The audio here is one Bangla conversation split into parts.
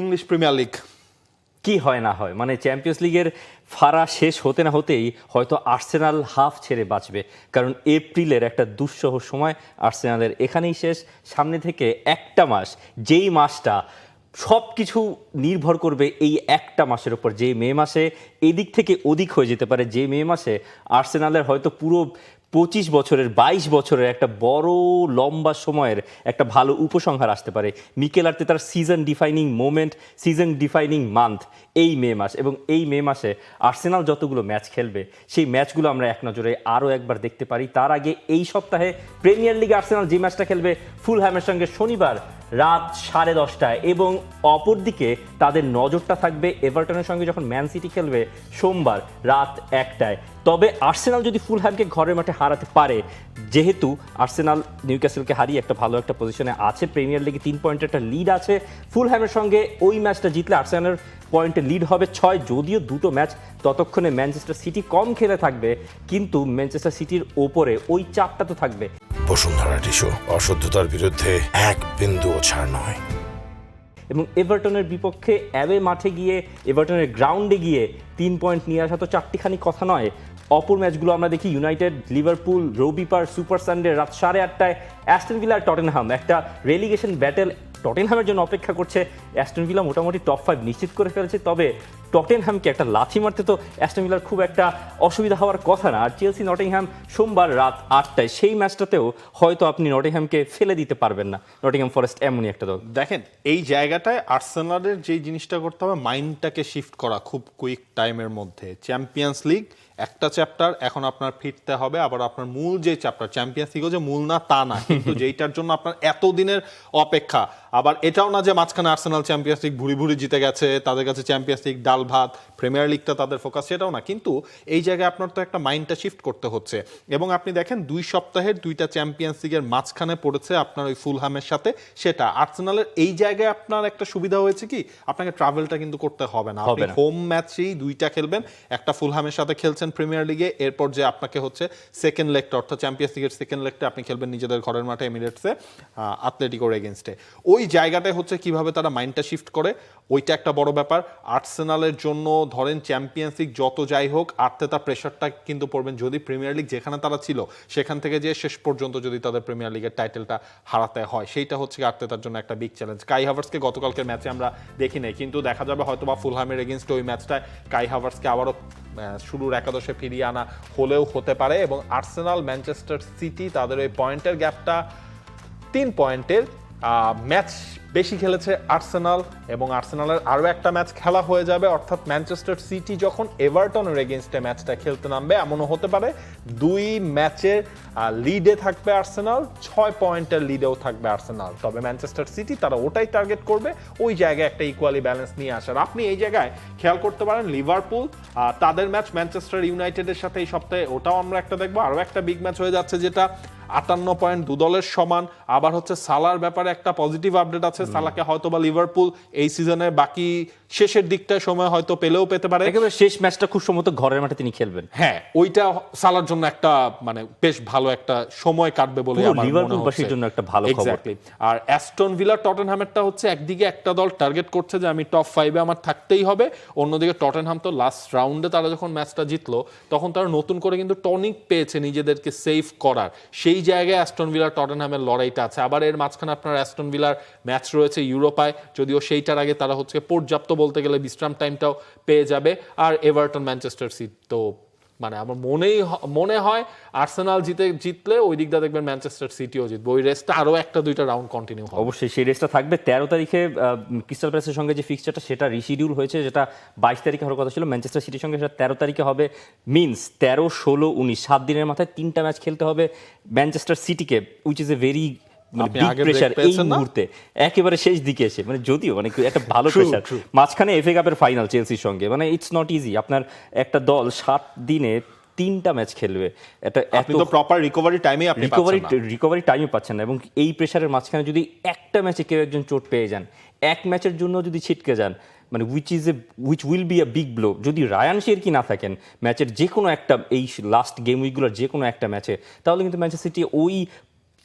ইংলিশ প্রিমিয়ার লিগ কি হয় না হয়, মানে চ্যাম্পিয়ন্স লিগের ফাড়া শেষ হতে না হতেই হয়তো আর্সেনাল হাফ ছেড়ে বাঁচবে, কারণ এপ্রিলের একটা দুঃসহ সময় আর্সেনালের এখানেই শেষ। সামনে থেকে একটা মাস, যেই মাসটা সব কিছু নির্ভর করবে এই একটা মাসের ওপর, যে মে মাসে এদিক থেকে ওদিক হয়ে যেতে পারে, যে মে মাসে আর্সেনালের হয়তো পুরো 25 বছরের 22 বছরের একটা বড় লম্বা সময়ের একটা ভালো উপসংহার আসতে পারে। মিকেল আর্তেতার season defining moment, season defining month এই মে মাস, এবং এই মে মাসে আর্সেনাল যতগুলো ম্যাচ খেলবে সেই ম্যাচগুলো আমরা এক নজরে আরও একবার দেখতে পারি। তার আগে এই সপ্তাহে প্রিমিয়ার লিগে আর্সেনাল যে ম্যাচটা খেলবে ফুলহ্যামের সঙ্গে শনিবার রাত 10:30টায়, এবং অপরদিকে তাদের নজরটা থাকবে এভারটনের সঙ্গে যখন ম্যান সিটি খেলবে সোমবার রাত 1টায়। তবে আর্সেনাল যদি ফুলহ্যামকে ঘরের মাঠে হারাতে পারে, যেহেতু আর্সেনাল নিউক্যাসলকে হারিয়ে একটা ভালো একটা পজিশনে আছে, প্রিমিয়ার লিগে 3 পয়েন্টের একটা লিড আছে, ফুলহ্যামের সঙ্গে ওই ম্যাচটা জিতলে আর্সেনালের পয়েন্টে লিড হবে 6। যদিও দুটো ম্যাচ ততক্ষণে ম্যানচেস্টার সিটি কম খেলে থাকবে, কিন্তু ম্যানচেস্টার সিটির ওপরে ওই চাপটা তো থাকবে। বসুন্ধরা টিস্যু, অশুদ্ধতার বিরুদ্ধে এক বিন্দুও ছাড় নয়। এবং এভারটনের বিপক্ষে অ্যাওয়ে মাঠে গিয়ে, এভারটনের গ্রাউন্ডে গিয়ে 3 পয়েন্ট নিয়ে আসা তো চারটিখানি কথা নয়। অপর ম্যাচগুলো আমরা দেখি ইউনাইটেড, লিভারপুল রবিবার সুপার সানডে রাত 8:30টায়, অ্যাস্টন ভিলা আর টটেনহাম, একটা রেলিগেশন ব্যাটেল টটেনহামের জন্য অপেক্ষা করছে। অ্যাস্টন ভিলা মোটামুটি টপ 5 নিশ্চিত করে ফেলেছে, তবে টটেনহামকে একটা লাথি মারতে তো অ্যাস্টন ভিলার খুব একটা অসুবিধা হওয়ার কথা না। আর চেলসি নটিংহ্যাম সোমবার রাত 8টায়, সেই ম্যাচটাতেও হয়তো আপনি নটিংহ্যামকে ফেলে দিতে পারবেন না। নটিংহ্যাম ফরেস্ট এমনই একটা দল। দেখেন, এই জায়গাটায় আর্সেনালের যেই জিনিসটা করতে হবে, মাইন্ডটাকে শিফট করা খুব কুইক টাইমের মধ্যে। চ্যাম্পিয়ন্স লিগ একটা চ্যাপ্টার, এখন আপনার ফিরতে হবে আবার আপনার মূল যে চ্যাপ্টার। চ্যাম্পিয়ন্স লিগও যে মূল না তা না, কিন্তু যেইটার জন্য আপনার এতদিনের অপেক্ষা। আবার এটাও না যে মাঝখানে আর্সেনাল চ্যাম্পিয়ন্স লিগ ভুড়ি ভুড়ি জিতে গেছে, তাদের কাছে চ্যাম্পিয়ন্স লিগ ডাল ভাত, প্রিমিয়ার লিগটা তাদের ফোকাস, সেটাও না। কিন্তু এই জায়গায় আপনার তো একটা মাইন্ডটা শিফট করতে হচ্ছে। এবং আপনি দেখেন 2 সপ্তাহের 2টা চ্যাম্পিয়ন্স লিগের মাঝখানে পড়েছে আপনার ওই ফুলহামের সাথে, সেটা আর্সেনালের এই জায়গায় আপনার একটা সুবিধা হয়েছে কি, আপনাকে ট্রাভেলটা কিন্তু করতে হবে না। আপনি হোম ম্যাচেই 2টা খেলবেন, একটা ফুলহামের সাথে খেলছেন প্রিমিয়ার লিগে, এরপর যে আপনাকে হচ্ছে সেকেন্ড লেগটা, অর্থাৎ চ্যাম্পিয়ন্স লিগের সেকেন্ড লেগটা আপনি খেলবেন নিজেদের ঘরের মাঠে এমিরেটসে আতলেটিকোর এগেনস্টে। ওই জায়গাটায় হচ্ছে কিভাবে তারা মাইন্ডটা শিফট করে, ওইটা একটা বড় ব্যাপার আর্সেনালের জন্য। ধরেন চ্যাম্পিয়ন্স লিগ যত যাই হোক, আর্তেতা প্রেশারটা কিন্তু পড়বেন যদি প্রিমিয়ার লিগ যেখানে তারা ছিল সেখান থেকে যে শেষ পর্যন্ত যদি তাদের প্রিমিয়ার লিগের টাইটেলটা হারাতে হয়, সেইটা হচ্ছে আর্তেতার জন্য একটা বিগ চ্যালেঞ্জ। কাই হাভার্টসকে গতকালকের ম্যাচে আমরা দেখি নাই, কিন্তু দেখা যাবে হয়তো বা ফুলহামের এগেনস্টে ওই ম্যাচটায় কাই হাভার্টসকে আবারও শুরুর একাদশে ফিরিয়ে আনা হলেও হতে পারে। এবং আর্সেনাল ম্যানচেস্টার সিটি, তাদের ওই পয়েন্টের গ্যাপটা 3 পয়েন্টের। ম্যাচ বেশি খেলেছে আর্সেনাল, এবং আর্সেনালের আরও একটা ম্যাচ খেলা হয়ে যাবে, অর্থাৎ ম্যানচেস্টার সিটি যখন এভারটনের এগেনস্টে ম্যাচটা খেলতে নামবে, এমনও হতে পারে 2 ম্যাচের লিডে থাকবে আর্সেনাল, 6 পয়েন্টের লিডেও থাকবে আর্সেনাল। তবে ম্যানচেস্টার সিটি তারা ওটাই টার্গেট করবে, ওই জায়গায় একটা ইকুয়ালি ব্যালেন্স নিয়ে আসার। আপনি এই জায়গায় খেয়াল করতে পারেন লিভারপুল, তাদের ম্যাচ ম্যানচেস্টার ইউনাইটেডের সাথে এই সপ্তাহে, ওটাও আমরা একটা দেখবো। আরও একটা বিগ ম্যাচ হয়ে যাচ্ছে, যেটা 58 পয়েন্ট, 2 দলের সমান। আবার হচ্ছে সালার ব্যাপারে একটা পজিটিভ আপডেট আছে, সালাকে হয়তো বা লিভারপুল এই সিজনের বাকি শেষের দিকটায় সময় হয়তো পেলেও পেতে পারে। একেবারে শেষ ম্যাচটা খুব সম্ভবত ঘরের মাঠে তিনি খেলবেন। হ্যাঁ, ওইটা সালার জন্য একটা মানে বেশ ভালো একটা সময় কাটবে বলে আমার মনে হচ্ছে। জন্য একটা ভালো খবর। আর অ্যাস্টন ভিলা টটেনহ্যামেরটা হচ্ছে, একদিকে একটা দল টার্গেট করছে যে আমি টপ 5-এ আমার থাকতেই হবে, অন্যদিকে টটেনহ্যাম তো লাস্ট রাউন্ডে তারা যখন ম্যাচটা জিতলো তখন তারা নতুন করে কিন্তু টনিক পেয়েছে নিজেদেরকে সেভ করার, সেই জায়গায় অ্যাস্টন ভিলা টটেনহ্যামের লড়াইটা আছে। আবার এর মাঝখানে আপনার অ্যাস্টন ভিলার ম্যাচ রয়েছে ইউরোপায়, যদিও সেইটার আগে তারা হচ্ছে পর্যাপ্ত বলতে গেলে বিশ্রাম টাইমটাও পেয়ে যাবে। আর এভারটন ম্যানচেস্টার সিটি তো মানে আমার মনে হয় আর্সেনাল জিতলে ওই দিকটা দেখবেন ম্যানচেস্টার সিটিও জিতবে, ওই রেসটা আরও 1-2টা রাউন্ড কন্টিনিউ হবে। অবশ্যই সেই রেসটা থাকবে। 13 তারিখে ক্রিস্টাল প্যালেসের সঙ্গে যে ফিক্সচারটা সেটা রিশিডিউল হয়েছে, যেটা 22 তারিখে হওয়ার কথা ছিল ম্যানচেস্টার সিটির সঙ্গে, সেটা 13 তারিখে হবে। মিনস 13, 16, 19 7 দিনের মাথায় 3টা ম্যাচ খেলতে হবে ম্যানচেস্টার সিটিকে, উইচ ইজ এ ভেরি এই মুহূর্তে একেবারে শেষ দিকে এসে, মানে যদিও মানে একটা ভালো প্রেশার, মাঝখানে এফএ কাপের ফাইনাল চেলসির সঙ্গে, মানে ইটস নট ইজি। আপনার একটা দল 7 দিনে 3টা ম্যাচ খেলবে, এটা এত প্রপার রিকভারি টাইমই পাচ্ছেন না। এবং এই প্রেশারের মাঝখানে যদি একটা ম্যাচে কেউ একজন চোট পেয়ে যান, এক ম্যাচের জন্য যদি ছিটকে যান, মানে which will be a big blow. যদি রায়ান শেরকি না থাকেন ম্যাচের যে কোনো একটা, এই লাস্ট গেম উইকগুলোর যে কোনো একটা ম্যাচে, তাহলে কিন্তু ম্যানচেস্টার সিটি ওই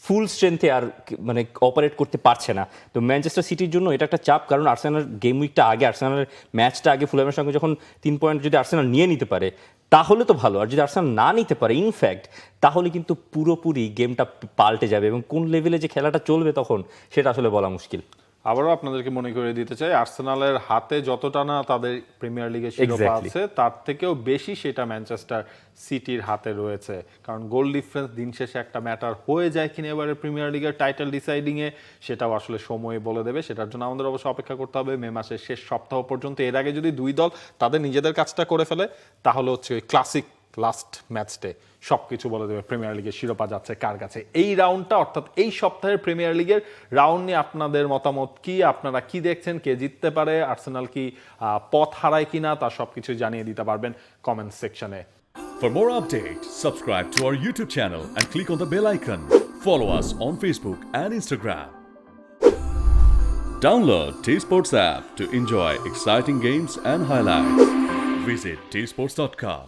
ফুল স্ট্রেংথে আর মানে অপারেট করতে পারছে না। তো ম্যানচেস্টার সিটির জন্য এটা একটা চাপ, কারণ আর্সেনাল গেম উইকটা আগে, আর্সেনালের ম্যাচটা আগে ফুলহামের সঙ্গে যখন 3 পয়েন্ট যদি আর্সেনাল নিয়ে নিতে পারে তাহলে তো ভালো, আর যদি আর্সেনাল না নিতে পারে ইনফ্যাক্ট তাহলে কিন্তু পুরোপুরি গেমটা পাল্টে যাবে, এবং কোন লেভেলে যে খেলাটা চলবে তখন সেটা আসলে বলা মুশকিল। আবারও আপনাদেরকে মনে করে দিতে চাই, আর্সেনালের হাতে যতটা না তাদের প্রিমিয়ার লিগের শিরোপা Exactly. আছে তার থেকেও বেশি সেটা ম্যানচেস্টার সিটির হাতে রয়েছে, কারণ গোল ডিফারেন্স দিন শেষে একটা ম্যাটার হয়ে যায় কিনা এবারে প্রিমিয়ার লিগের টাইটেল ডিসাইডিং এ, সেটাও আসলে সময় বলে দেবে। সেটার জন্য আমাদের অবশ্যই অপেক্ষা করতে হবে মে মাসের শেষ সপ্তাহ পর্যন্ত। এর আগে যদি দুই দল তাদের নিজেদের কাজটা করে ফেলে তাহলে হচ্ছে ওই ক্লাসিক লাস্ট ম্যাচডে সবকিছু বলে দেবে প্রিমিয়ার লিগের শিরোপা যাচ্ছে কার কাছে। এই রাউন্ডটা অর্থাৎ এই সপ্তাহের প্রিমিয়ার লিগের রাউন্ড নিয়ে আপনাদের মতামত কি, আপনারা কি দেখছেন, কে জিততে পারে, আর্সেনাল কি পথ হারায় কিনা, তা সবকিছু জানিয়ে দিতে পারবেন কমেন্ট সেকশনে। For more updates, subscribe to our YouTube channel and click on the bell icon. Follow us on Facebook and Instagram. Download T-Sports app to enjoy exciting games and highlights. Visit tsports.com.